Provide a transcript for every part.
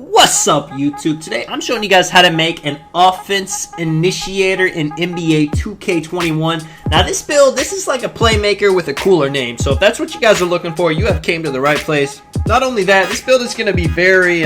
What's up, YouTube? Today I'm showing you guys how to make an offense initiator in NBA 2K21. Now this build, this is like a playmaker with a cooler name. So if that's what you guys are looking for, you have came to the right place. Not only that, this build is going to be very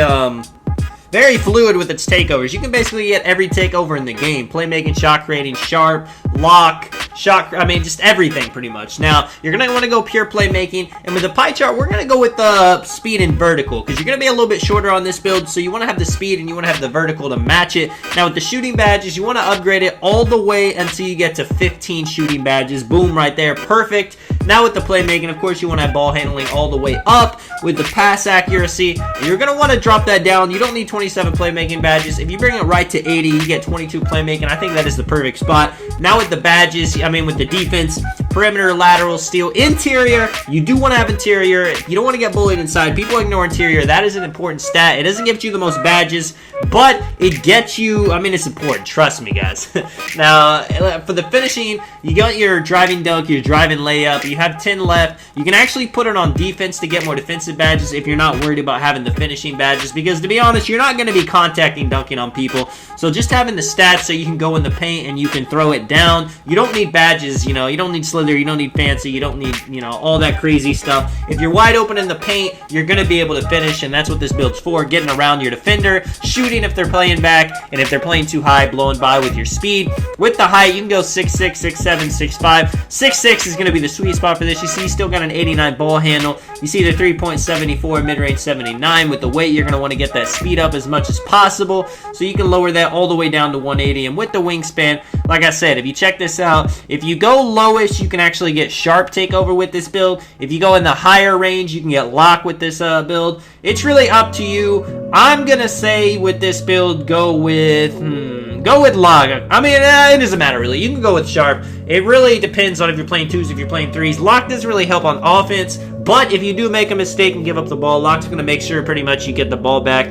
fluid with its takeovers. You can basically get every takeover in the game. Playmaking, shot creating, sharp, lock, just everything pretty much. Now, you're going to want to go pure playmaking. And with the pie chart, we're going to go with the speed and vertical. Because you're going to be a little bit shorter on this build. So you want to have the speed and you want to have the vertical to match it. Now, with the shooting badges, you want to upgrade it all the way until you get to 15 shooting badges. Boom, right there. Perfect. Now with the playmaking, of course, you want to have ball handling all the way up. With the pass accuracy, you're going to want to drop that down. You don't need 27 playmaking badges. If you bring it right to 80, you get 22 playmaking. I think that is the perfect spot. Now with the badges, with the defense, perimeter, lateral, steal, interior, you do want to have interior. You don't want to get bullied inside. People ignore interior. That is an important stat. It doesn't get you the most badges, but it gets you, it's important. Trust me, guys. Now, for the finishing, you got your driving dunk, your driving layup. You have 10 left. You can actually put it on defense to get more defensive badges if you're not worried about having the finishing badges, because to be honest, you're not going to be contacting dunking on people. So just having the stats so you can go in the paint and you can throw it down. You don't need badges, you don't need slither, you don't need fancy, you don't need, all that crazy stuff. If you're wide open in the paint, you're going to be able to finish, and that's what this build's for, getting around your defender, shooting if they're playing back, and if they're playing too high, blowing by with your speed. With the height, you can go 6'6", 6'7", 6'5". 6'6" is going to be the sweet spot for this. You see, you still got an 89 ball handle. You see the 3.74, mid-range 79. With the weight, you're going to want to get that speed up as much as possible, so you can lower that all the way down to 180. And with the wingspan, like I said, if you check this out, if you go lowest, you can actually get sharp takeover with this build. If you go in the higher range, you can get lock with this build. It's really up to you. I'm gonna say with this build, go with lock. It doesn't matter really. You can go with sharp. It really depends on if you're playing twos, if you're playing threes. Lock doesn't really help on offense, but if you do make a mistake and give up the ball, lock's going to make sure pretty much you get the ball back.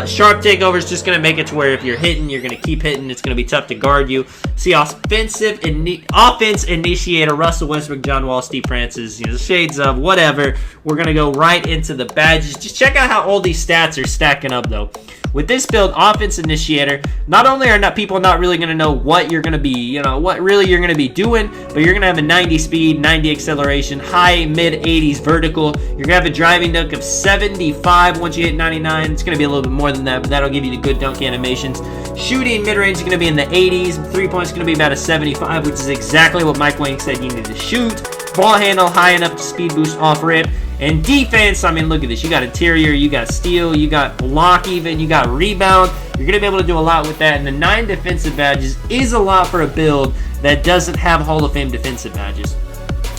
Sharp takeover is just going to make it to where if you're hitting, you're going to keep hitting. It's going to be tough to guard you. See, offense initiator, Russell Westbrook, John Wall, Steve Francis, shades of whatever. We're going to go right into the badges. Just check out how all these stats are stacking up, though. With this build, offense initiator, not only are people not really going to know what you're going to be, what really you're going to be doing, but you're going to have a 90 speed, 90 acceleration, high, mid 80s vertical. You're going to have a driving dunk of 75 once you hit 99. It's going to be a little bit more than that, but that'll give you the good dunk animations. Shooting mid-range is going to be in the 80s. 3 points is going to be about a 75, which is exactly what Mike Wang said you need to shoot. Ball handle high enough to speed boost off rip. And defense, look at this. You got interior, you got steal, you got block even, you got rebound. You're going to be able to do a lot with that. And the 9 defensive badges is a lot for a build that doesn't have Hall of Fame defensive badges.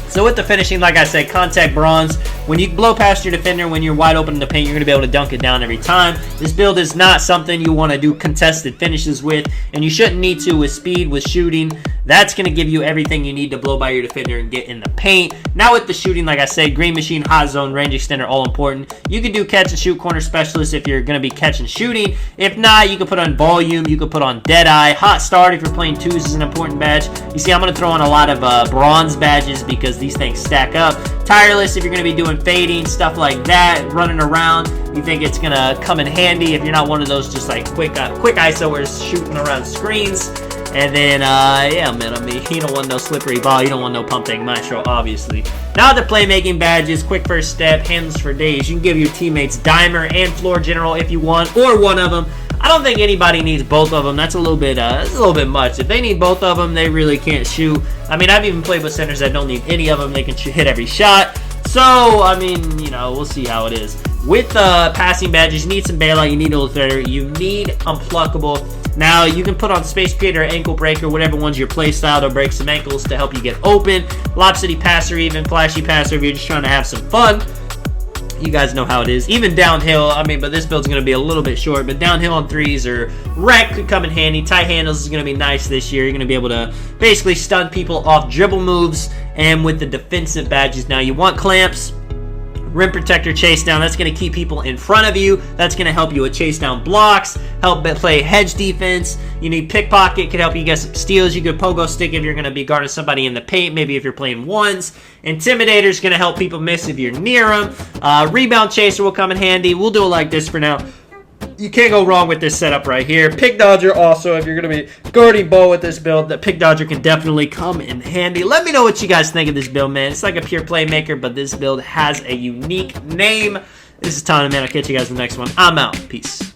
So with the finishing, like I said, contact bronze. When you blow past your defender, when you're wide open in the paint, you're going to be able to dunk it down every time. This build is not something you want to do contested finishes with, and you shouldn't need to with speed, with shooting. That's going to give you everything you need to blow by your defender and get in the paint. Now with the shooting, like I said, green machine, hot zone, range extender, all important. You can do catch and shoot, corner specialist if you're going to be catch and shooting. If not, you can put on volume, you can put on dead eye. Hot start if you're playing twos is an important badge. You see, I'm going to throw on a lot of bronze badges because these things stack up. Tireless if you're going to be doing fading, stuff like that, running around. You think it's going to come in handy if you're not one of those just like quick ISOers shooting around screens. And then, you don't want no slippery ball. You don't want no pump fake maestro, obviously. Now the playmaking badges, quick first step, handles for days. You can give your teammates dimer and floor general if you want, or one of them. I don't think anybody needs both of them. That's a little bit much. If they need both of them, they really can't shoot. I've even played with centers that don't need any of them. They can hit every shot. So, we'll see how it is. With passing badges, you need some bailout, you need a little threader, you need unpluckable. Now, you can put on space creator, ankle breaker, whatever one's your play style to break some ankles to help you get open. Lob city passer, even flashy passer if you're just trying to have some fun. You guys know how it is. Even downhill, but this build's going to be a little bit short, but downhill on threes or wreck could come in handy. Tight handles is going to be nice this year. You're going to be able to basically stun people off dribble moves. And with the defensive badges, now you want clamps, rim protector, chase down. That's going to keep people in front of you. That's going to help you with chase down blocks, help play hedge defense. You need pickpocket, can help you get some steals. You could pogo stick if you're going to be guarding somebody in the paint, maybe if you're playing ones. Intimidator is going to help people miss if you're near them. Rebound chaser will come in handy. We'll do it like this for now. you can't go wrong with this setup right here. Pig Dodger also, if you're going to be guarding Bo with this build, the Pig Dodger can definitely come in handy. Let me know what you guys think of this build, man. It's like a pure playmaker, but this build has a unique name. This is Tana, man. I'll catch you guys in the next one. I'm out. Peace.